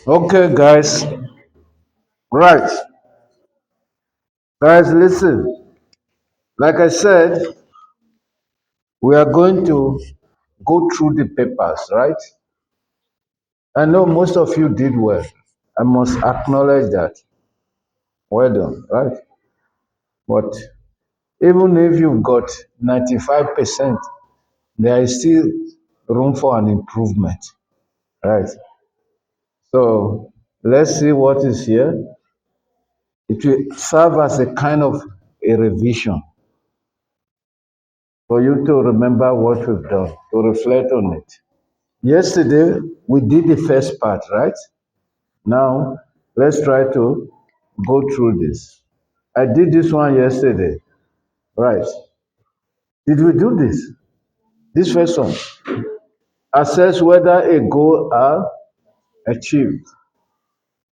Okay, guys. Right. Guys, listen. Like I said, we are going to go through the papers, right? I know most of you did well. I must acknowledge that. Well done, right? But even if you've got 95%, there is still room for an improvement, right? So let's see what is here. It will serve as a kind of a revision for you to remember what we've done, to reflect on it. Yesterday, we did the first part, right? Now, let's try to go through this. I did this one yesterday, right? Did we do this? This first one. Assess whether a goal are achieved.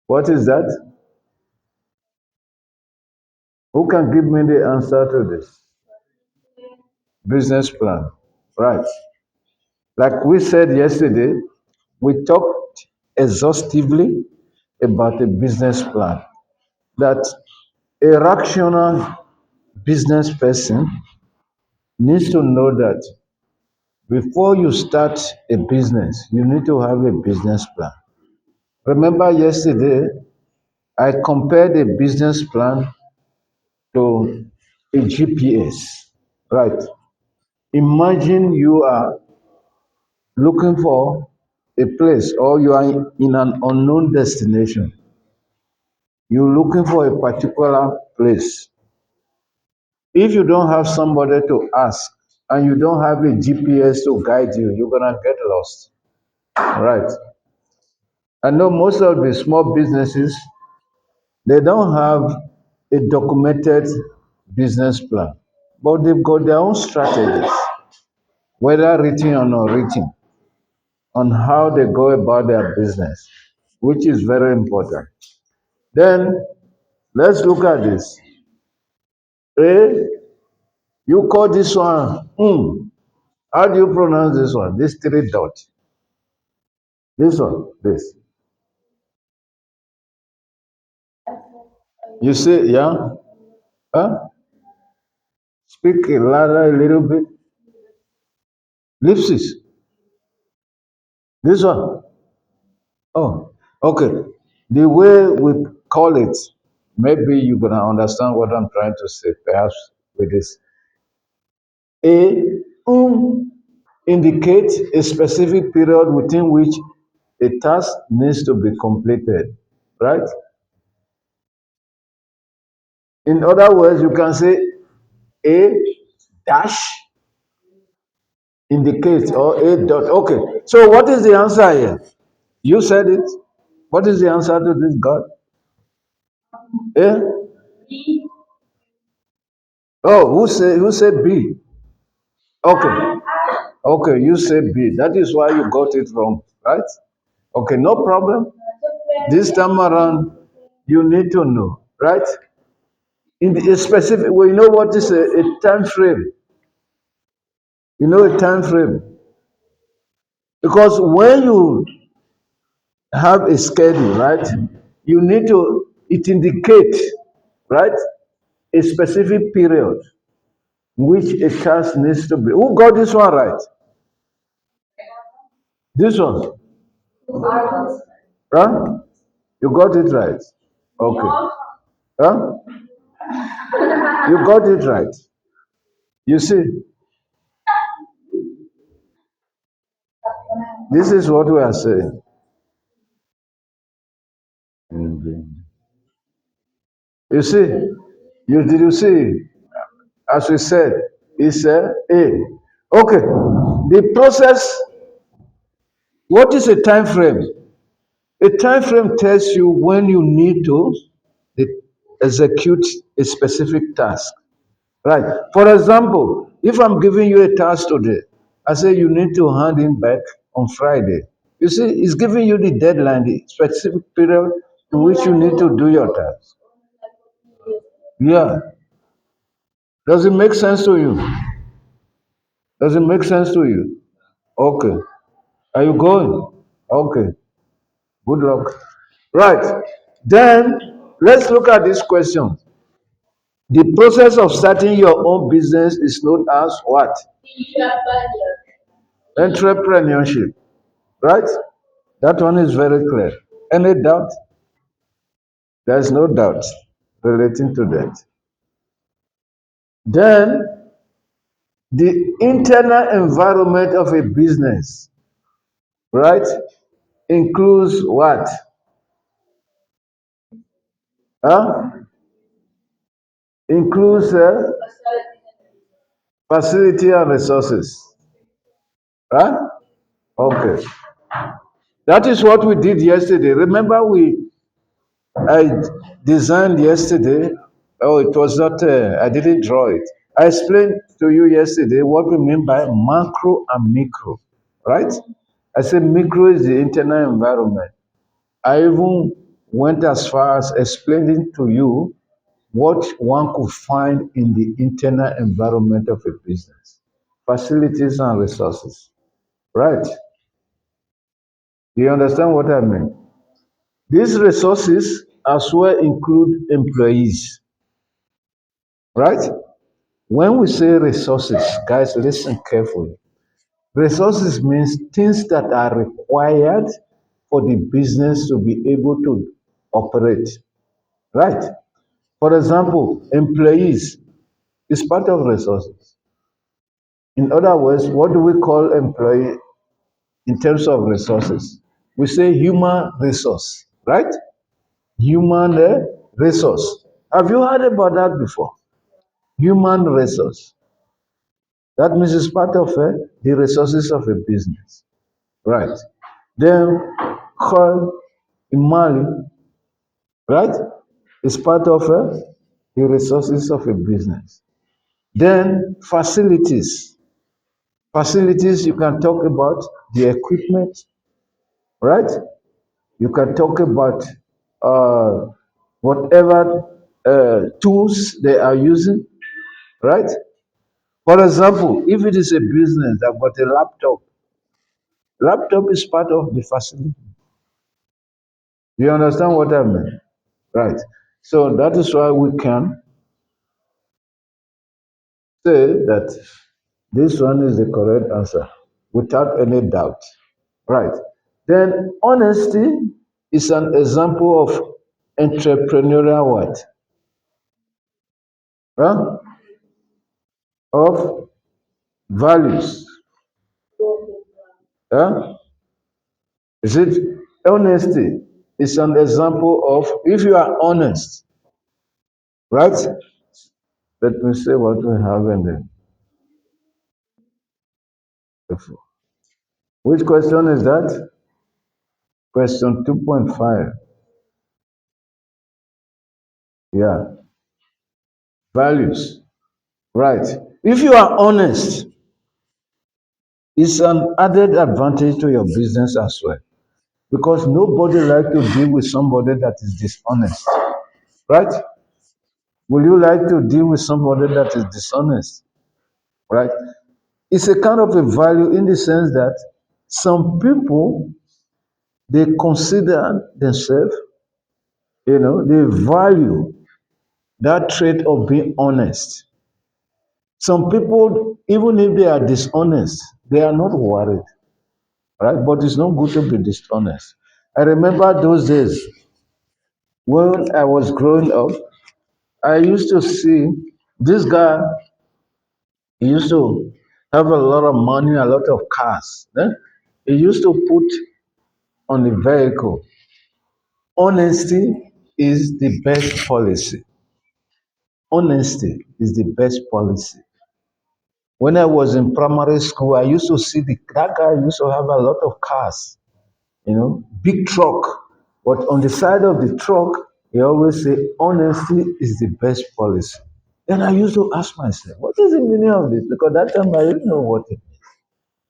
What is that? Who can give me the answer to this? Business plan. Right. Like we said yesterday, we talked exhaustively about a business plan. That a rational business person needs to know that before you start a business, you need to have a business plan. Remember yesterday, I compared a business plan to a GPS. Right. Imagine you are looking for a place or you are in an unknown destination. You're looking for a particular place. If you don't have somebody to ask and you don't have a GPS to guide you, you're gonna get lost. Right. I know most of the small businesses, they don't have a documented business plan, but they've got their own strategies, whether written or not written, on how they go about their business, which is very important. Then let's look at this. A, you call this one, how do you pronounce this one? This three dot. This one, this. You say, yeah? Huh? Speak it louder a little bit. Ellipsis. This one. Oh, okay. The way we call it, maybe you're gonna understand what I'm trying to say, perhaps with this. A indicates a specific period within which a task needs to be completed, right? In other words, you can say A dash indicates or A dot. Okay, so what is the answer here? You said it. What is the answer to this God? Eh? Oh, who said B? Okay. Okay, you said B. That is why you got it wrong, right? Okay, no problem. This time around, you need to know, right? In the specific, well, you know what is a time frame? You know a time frame? Because when you have a schedule, right? You need to, it indicates, right? A specific period which a task needs to be. Who got this one right? This one, huh? You got it right. Okay. Huh? You got it right. You see, this is what we are saying. You see, you see, as we said, it's A. Okay. The process, what is a time frame? A time frame tells you when you need to e- execute a specific task. Right. For example, if I'm giving you a task today, I say you need to hand in back on Friday. You see, it's giving you the deadline, the specific period in which you need to do your task. Yeah. Does it make sense to you? Does it make sense to you? Okay. Are you going? Okay. Good luck. Right. Then let's look at this question. The process of starting your own business is known as what? Entrepreneurship. Right? That one is very clear. Any doubt? There is no doubt relating to that. Then the internal environment of a business, right, includes what? Huh? Includes facility and resources. Right? Okay. That is what we did yesterday. Remember, I designed yesterday. Oh, it was not. I didn't draw it. I explained to you yesterday what we mean by macro and micro. Right? I said micro is the internal environment. I even went as far as explaining to you what one could find in the internal environment of a business, facilities and resources. Right? Do you understand what I mean? These resources as well include employees. Right? When we say resources, guys, listen carefully. Resources means things that are required for the business to be able to operate. Right? For example, employees is part of resources. In other words, what do we call employee in terms of resources? We say human resource, right? Human resource. Have you heard about that before? Human resource. That means it's part of the resources of a business, right? Then call Imali, right? It's part of the resources of a business. Then facilities. Facilities, you can talk about the equipment, right? You can talk about uh, whatever tools they are using, right? For example, if it is a business that got a laptop is part of the facility. Do you understand what I mean? Right. So that is why we can say that this one is the correct answer without any doubt. Right. Then honesty is an example of entrepreneurial what? Huh? Of values. Huh? Is it honesty? Is an example of if you are honest, right? Let me say what we have in the which question is that? Question 2.5. Yeah. Values. Right. If you are honest, it's an added advantage to your business as well. Because nobody like to deal with somebody that is dishonest. Right? Will you like to deal with somebody that is dishonest? Right? It's a kind of a value in the sense that some people they consider themselves, they value that trait of being honest. Some people, even if they are dishonest, they are not worried, right? But it's not good to be dishonest. I remember those days when I was growing up, I used to see this guy, he used to have a lot of money, a lot of cars. He used to put on the vehicle, honesty is the best policy. Honesty is the best policy. When I was in primary school, I used to see that guy used to have a lot of cars, big truck. But on the side of the truck, he always say, honesty is the best policy. Then I used to ask myself, what is the meaning of this? Because that time I didn't know what it means.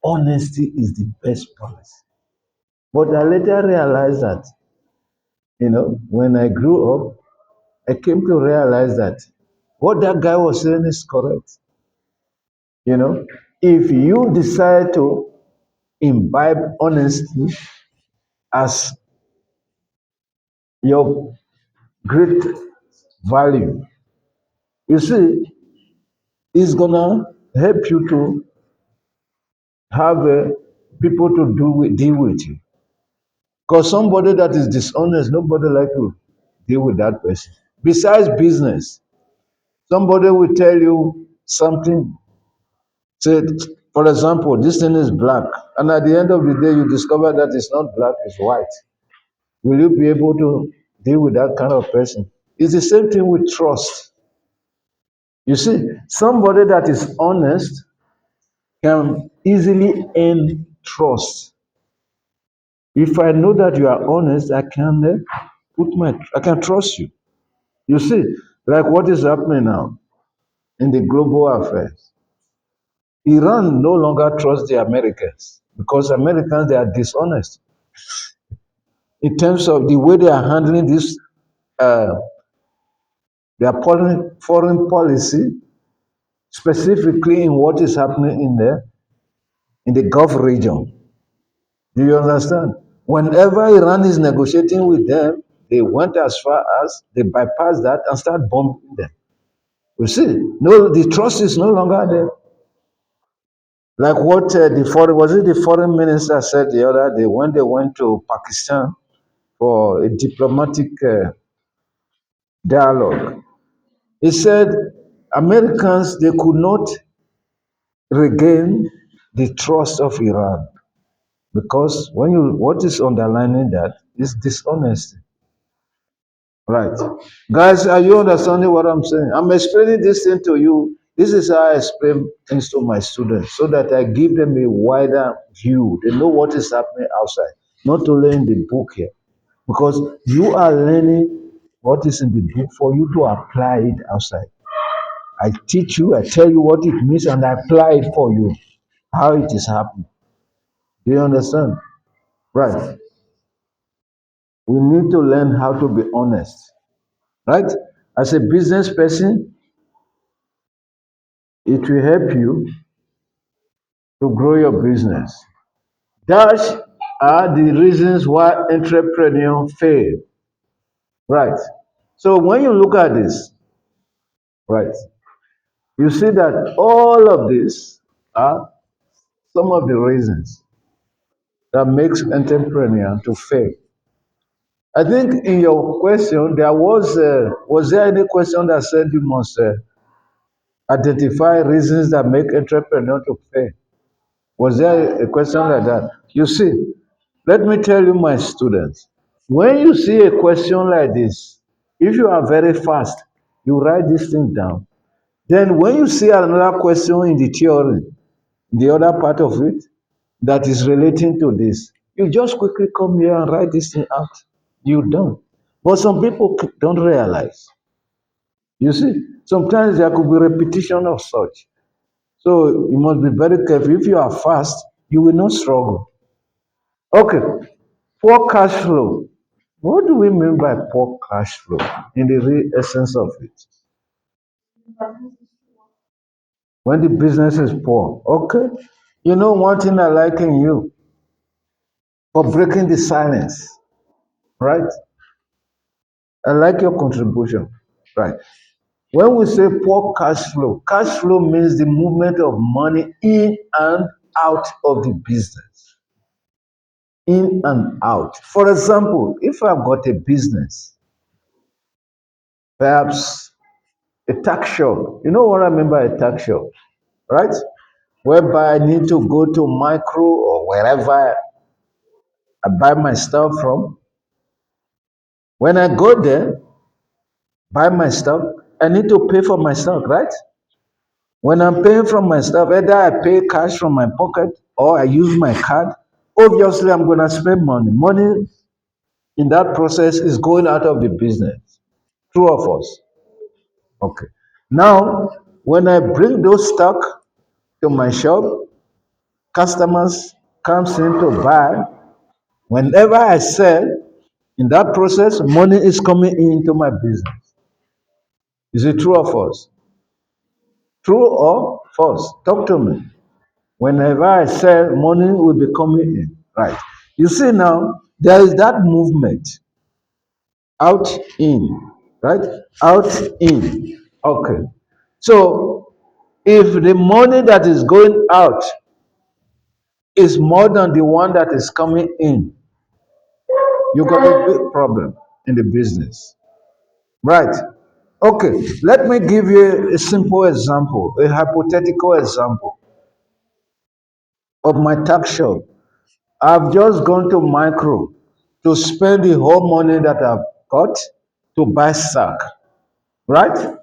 Honesty is the best policy. But I later realized that, when I grew up, I came to realize that what that guy was saying is correct. You know, if you decide to imbibe honesty as your great value. You see, it's gonna help you to have people to deal with you. Because somebody that is dishonest, nobody like to deal with that person. Besides business, somebody will tell you something. Say, for example, this thing is black, and at the end of the day, you discover that it's not black, it's white. Will you be able to deal with that kind of person? It's the same thing with trust. You see, somebody that is honest can easily earn trust. If I know that you are honest, I can trust you. You see, like what is happening now in the global affairs. Iran no longer trusts the Americans because Americans they are dishonest in terms of the way they are handling this uh, their foreign policy, specifically in what is happening in the Gulf region. Do you understand? Whenever Iran is negotiating with them, they went as far as they bypass that and start bombing them. You see, no, the trust is no longer there. Like what the foreign was it the foreign minister said the other day when they went to Pakistan for a diplomatic dialogue. He said Americans they could not regain the trust of Iran because when you what is underlining that is dishonesty. Right. Guys, are you understanding what I'm saying? I'm explaining this thing to you. This is how I explain things to my students so that I give them a wider view. They know what is happening outside, not only in the book here. Because you are learning what is in the book for you to apply it outside. I teach you, I tell you what it means, and I apply it for you, how it is happening. Do you understand? Right. We need to learn how to be honest. Right? As a business person, it will help you to grow your business. Dash are the reasons why entrepreneurs fail. Right. So when you look at this, right, you see that all of this are some of the reasons that makes entrepreneur to fail. I think in your question there was there any question that said you must identify reasons that make entrepreneur to fail? Was there a question like that? You see, let me tell you, my students, when you see a question like this, if you are very fast, you write this thing down. Then, when you see another question in the theory, the other part of it that is relating to this, you just quickly come here and write this thing out. You don't. But some people don't realize. You see, sometimes there could be repetition of such. So you must be very careful. If you are fast, you will not struggle. Okay, poor cash flow. What do we mean by poor cash flow in the real essence of it? When the business is poor. Okay. You know one thing I like in you for breaking the silence, right? I like your contribution, right? When we say poor cash flow means the movement of money in and out of the business. In and out. For example, if I've got a business, perhaps a tax shop, you know what I mean by a tax shop, right? Whereby I need to go to micro or wherever I buy my stuff from. When I go there, buy my stuff, I need to pay for my stuff, right? When I'm paying from my stuff, either I pay cash from my pocket or I use my card. Obviously, I'm going to spend money. Money in that process is going out of the business. True of us. Okay. Now, when I bring those stock to my shop, customers comes in to buy. Whenever I sell, in that process, money is coming into my business. Is it true or false? True or false? Talk to me. Whenever I sell, money will be coming in. Right. You see now, there is that movement. Out, in. Right? Out, in. Okay. So if the money that is going out is more than the one that is coming in, you got a big problem in the business. Right? Okay. Let me give you a simple example, a hypothetical example of my tax shop. I've just gone to micro to spend the whole money that I've got to buy stock, right?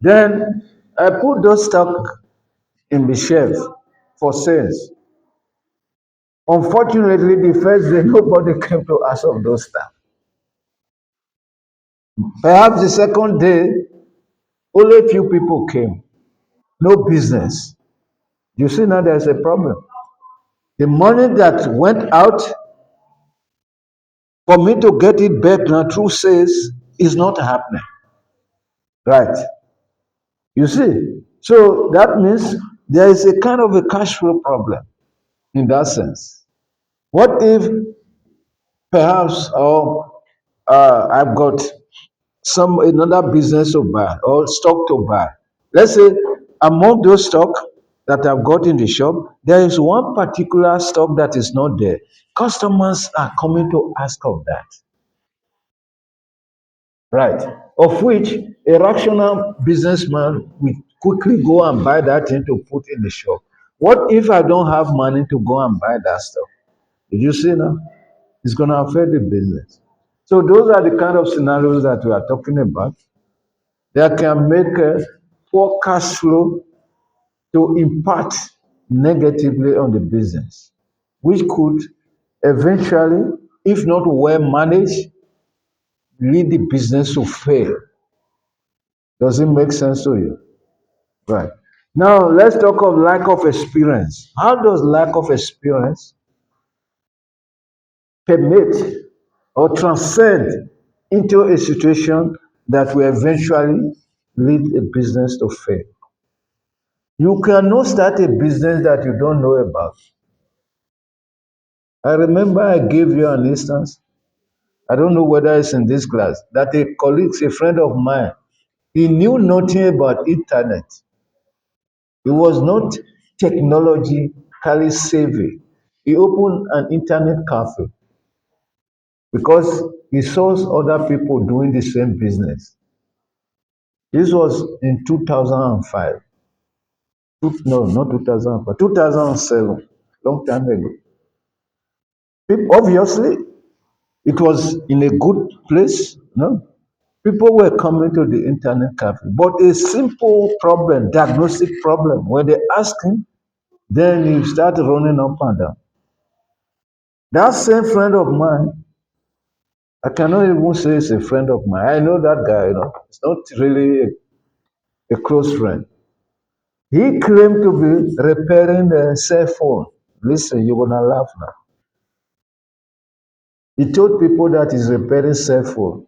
Then I put those stock in the shelf for sales. Unfortunately, the first day nobody came to ask of those stuff. Perhaps the second day, only a few people came. No business. You see now there's a problem. The money that went out for me to get it back now through sales is not happening. Right. You see? So that means there is a kind of a cash flow problem in that sense. What if perhaps I've got some another business to buy or stock to buy? Let's say among those stock that I've got in the shop, there is one particular stock that is not there. Customers are coming to ask of that. Right. Of which a rational businessman will quickly go and buy that thing to put in the shop. What if I don't have money to go and buy that stuff? Did you see now? It's going to affect the business. So those are the kind of scenarios that we are talking about that can make a poor cash flow to impact negatively on the business, which could eventually, if not well managed, lead the business to fail. Does it make sense to you? Right. Now let's talk of lack of experience. How does lack of experience permit or transcend into a situation that will eventually lead a business to fail? You cannot start a business that you don't know about. I remember I gave you an instance. I don't know whether it's in this class, that a colleague, a friend of mine, he knew nothing about internet. He was not technologically savvy. He opened an internet cafe because he saw other people doing the same business. This was in 2005. No, not 2005, 2007, long time ago. Obviously, it was in a good place. No, people were coming to the internet cafe, but a simple problem, diagnostic problem, when they ask him, then he start running up and down. That same friend of mine, I cannot even say it's a friend of mine. I know that guy, it's not really a close friend. He claimed to be repairing the cell phone. Listen, you're gonna laugh now. He told people that he's repairing cell phone,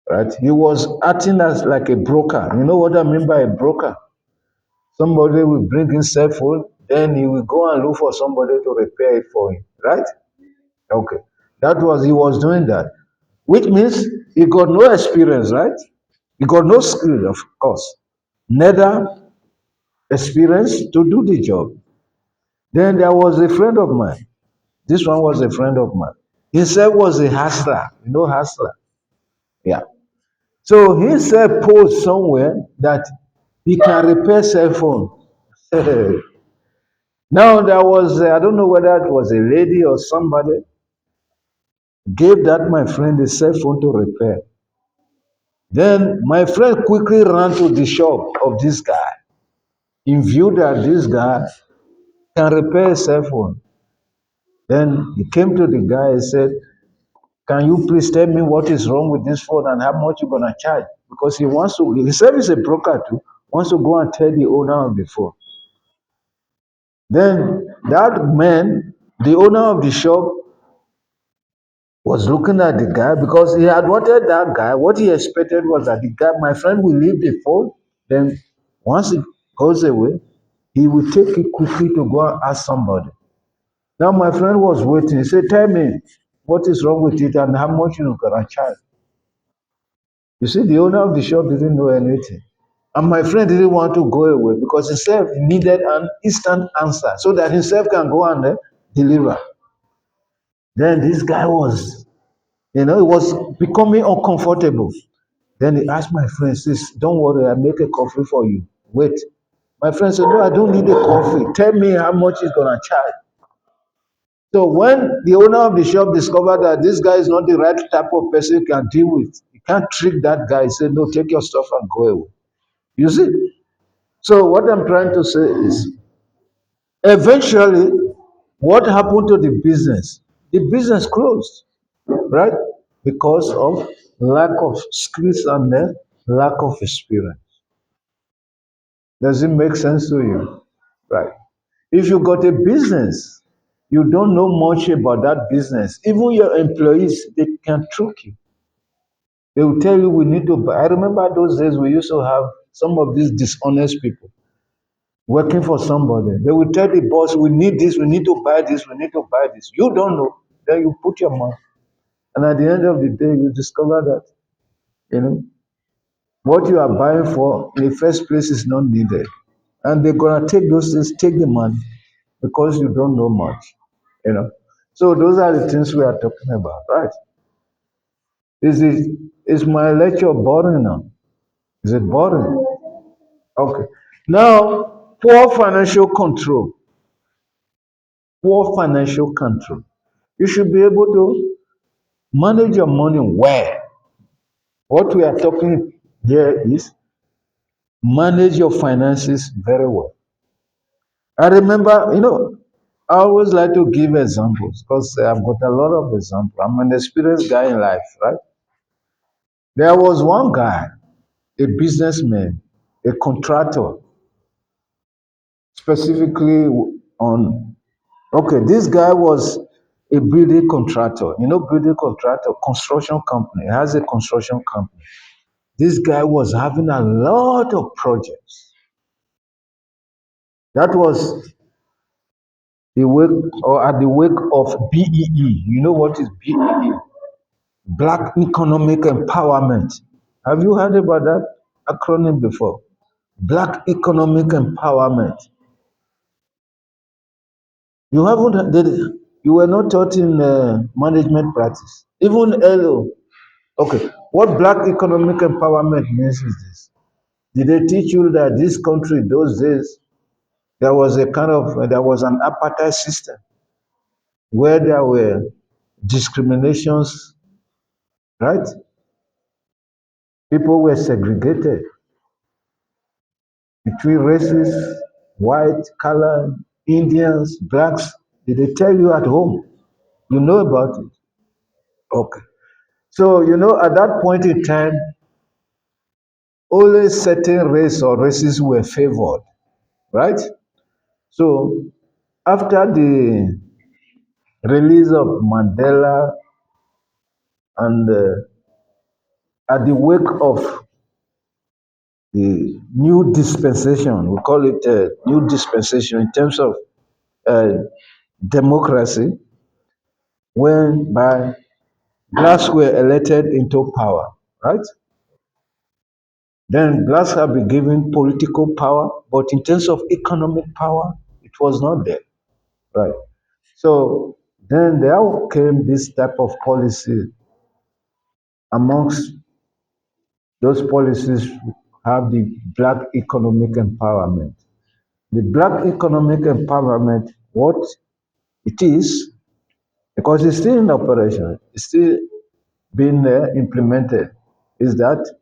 right? He was acting as like a broker. You know what I mean by a broker? Somebody will bring in cell phone, then he will go and look for somebody to repair it for him, right? Okay. He was doing that. Which means he got no experience, right? He got no skill, of course. Neither experience to do the job. Then there was a friend of mine. This one was a friend of mine. Himself was a hustler. You know hustler? Yeah. So he said post somewhere that he can repair cell phone. Now there was, I don't know whether it was a lady or somebody, gave that my friend a cell phone to repair. Then my friend quickly ran to the shop of this guy in view that this guy can repair a cell phone. Then he came to the guy and said, can you please tell me what is wrong with this phone and how much you're gonna charge? Because he said he's a broker too, wants to go and tell the owner of the phone. Then that man, the owner of the shop, was looking at the guy because he had wanted that guy. What he expected was that the guy, my friend, will leave the phone. Then once it goes away, he will take it quickly to go and ask somebody. Now my friend was waiting. He said, tell me what is wrong with it and how much you're gonna charge. You see, the owner of the shop didn't know anything. And my friend didn't want to go away because himself needed an instant answer so that himself can go and deliver. Then this guy was, he was becoming uncomfortable. Then he asked my friend, says, don't worry, I'll make a coffee for you. Wait. My friend said, no, I don't need a coffee. Tell me how much it's going to charge. So when the owner of the shop discovered that this guy is not the right type of person he can deal with, he can't trick that guy. He said, no, take your stuff and go away. You see? So what I'm trying to say is, eventually, what happened to the business? The business closed, right? Because of lack of skills and lack of experience. Does it make sense to you? Right. If you got a business, you don't know much about that business. Even your employees, they can trick you. They will tell you we need to buy. I remember those days we used to have some of these dishonest people working for somebody. They will tell the boss, we need this, we need to buy this, we need to buy this. You don't know. Then you put your money. And at the end of the day, you discover that, you know, what you are buying for in the first place is not needed. And they're gonna take those things, take the money because you don't know much, you know. So those are the things we are talking about, right? Is it is my lecture boring now? Is it boring? Okay. Now, poor financial control. Poor financial control. You should be able to manage your money well. What we are talking here is manage your finances very well. I remember, I always like to give examples because I've got a lot of examples. I'm an experienced guy in life, right? There was one guy, a businessman, a contractor, specifically on, okay, this guy was a building contractor. Building contractor, construction company, has a construction company. This guy was having a lot of projects. That was the wake or at the wake of BEE. You know what is BEE? Black Economic Empowerment. Have you heard about that acronym before? Black Economic Empowerment. You haven't did you were not taught in management practice. Even LO. Okay. What Black Economic Empowerment means is this. Did they teach you that this country those days there was an apartheid system where there were discriminations, right? People were segregated between races, white, color, Indians, blacks. Did they tell you at home? You know about it. Okay. So, at that point in time, only certain race or races were favored, right? So, after the release of Mandela and at the wake of the new dispensation, we call it new dispensation in terms of uh, democracy, whereby blacks were elected into power, right? Then blacks have been given political power, but in terms of economic power, it was not there, right? So then there came this type of policy. Amongst those policies have the black economic empowerment. The black economic empowerment, what it is, because it's still in operation, it's still being implemented, is that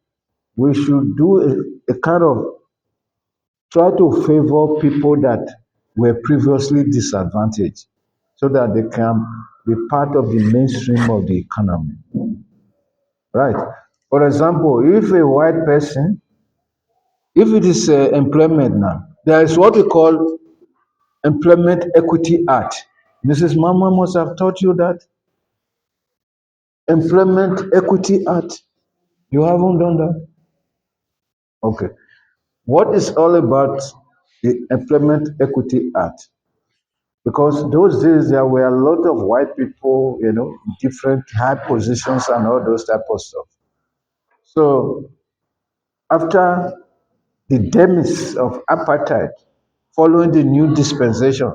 we should do a kind of try to favor people that were previously disadvantaged so that they can be part of the mainstream of the economy. Right. For example, if a white person, if it is employment now, there is what we call Employment Equity Act. Mrs. Mama must have taught you that. Employment Equity Act. You haven't done that? Okay. What is all about the Employment Equity Act? Because those days there were a lot of white people, different high positions and all those type of stuff. So after the demise of apartheid, following the new dispensation,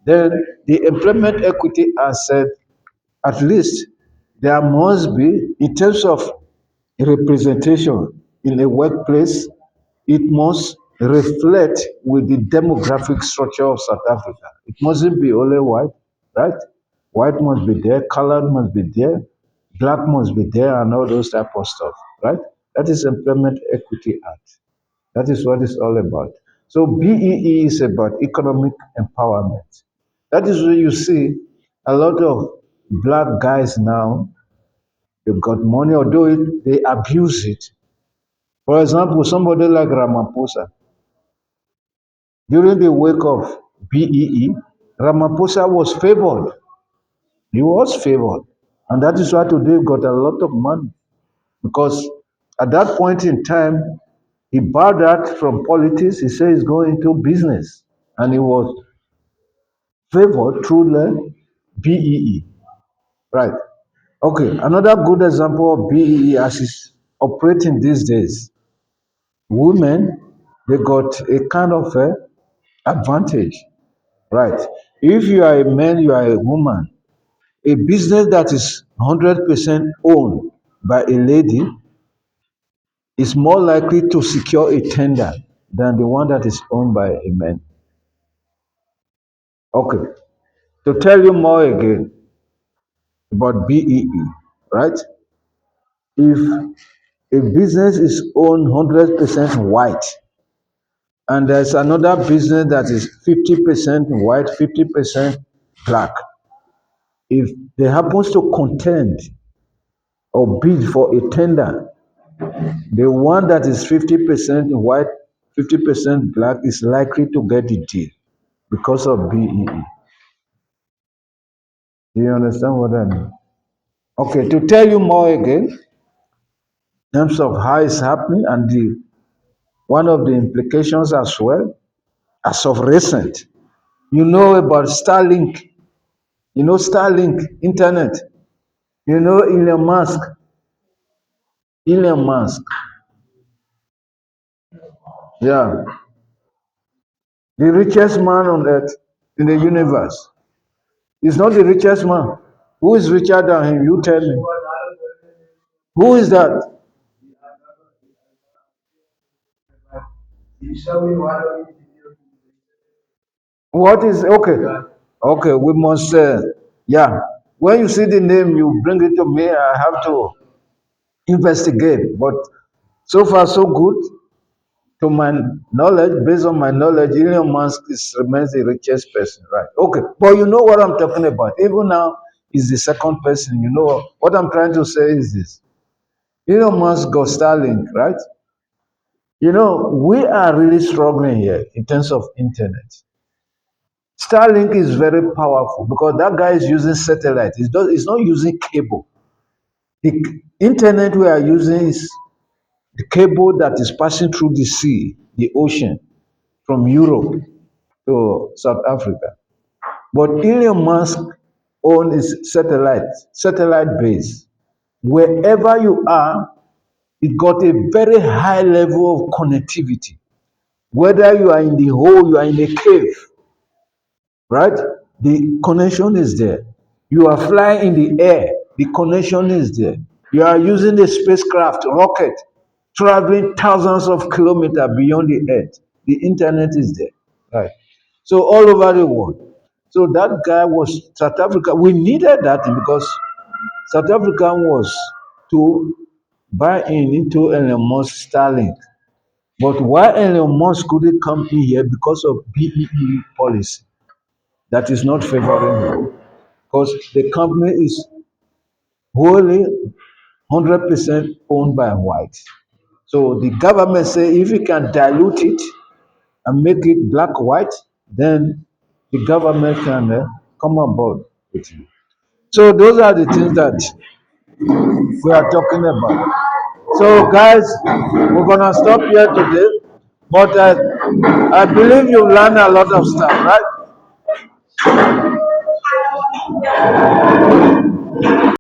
then the Employment Equity Act said at least there must be, in terms of representation in a workplace, it must reflect with the demographic structure of South Africa. It mustn't be only white, right? White must be there, colored must be there, black must be there, and all those type of stuff, right? That is Employment Equity Act. That is what it's all about. So BEE is about economic empowerment. That is where you see a lot of black guys now, they've got money, although they abuse it. For example, somebody like Ramaphosa, during the wake of BEE, Ramaphosa was favored. He was favored. And that is why today he got a lot of money. Because at that point in time, he bowed out from politics. He said he's going into business. And he was favored through the BEE. Right. Okay. Another good example of BEE as it's operating these days. Women, they got a kind of a advantage. Right. If you are a man, you are a woman. A business that is 100% owned by a lady is more likely to secure a tender than the one that is owned by a man. Okay. To tell you more again about BEE, right? If a business is owned 100% white and there's another business that is 50% white, 50% black, if they happens to contend or bid for a tender, the one that is 50% white, 50% black is likely to get the deal because of BEE. Do you understand what I mean? Okay, to tell you more again, in terms of how it's happening and the one of the implications as well, as of recent, you know about Starlink. You know Starlink, internet. You know Elon Musk. Elon Musk. Yeah. The richest man on earth in the universe. He's not the richest man. Who is richer than him? You tell me. Who is that? What is okay? Okay, we must. Yeah. When you see the name, you bring it to me. I have to investigate. But so far, so good. To my knowledge, based on my knowledge, Elon Musk remains the richest person, right? Okay, but you know what I'm talking about. Even now, he's the second person. You know what I'm trying to say is this: Elon Musk got Starlink, right? You know, we are really struggling here in terms of internet. Starlink is very powerful because that guy is using satellite. It's not using cable. The internet we are using is the cable that is passing through the sea, the ocean, from Europe to South Africa. But Elon Musk owns his satellite base. Wherever you are, it got a very high level of connectivity. Whether you are in the hole, you are in a cave, right? The connection is there. You are flying in the air, the connection is there. You are using the spacecraft, rocket, traveling thousands of kilometers beyond the earth. The internet is there, right? So all over the world. So that guy was South Africa. We needed that because South Africa was to buy into Elon Musk Starlink. But why Elon Musk couldn't come in here because of BEE policy that is not favoring him? Because the company is wholly 100% owned by whites. So the government say if you can dilute it and make it black white, then the government can come on board with you. So those are the things that we are talking about. So guys, we're gonna stop here today, but I believe you learned a lot of stuff, right?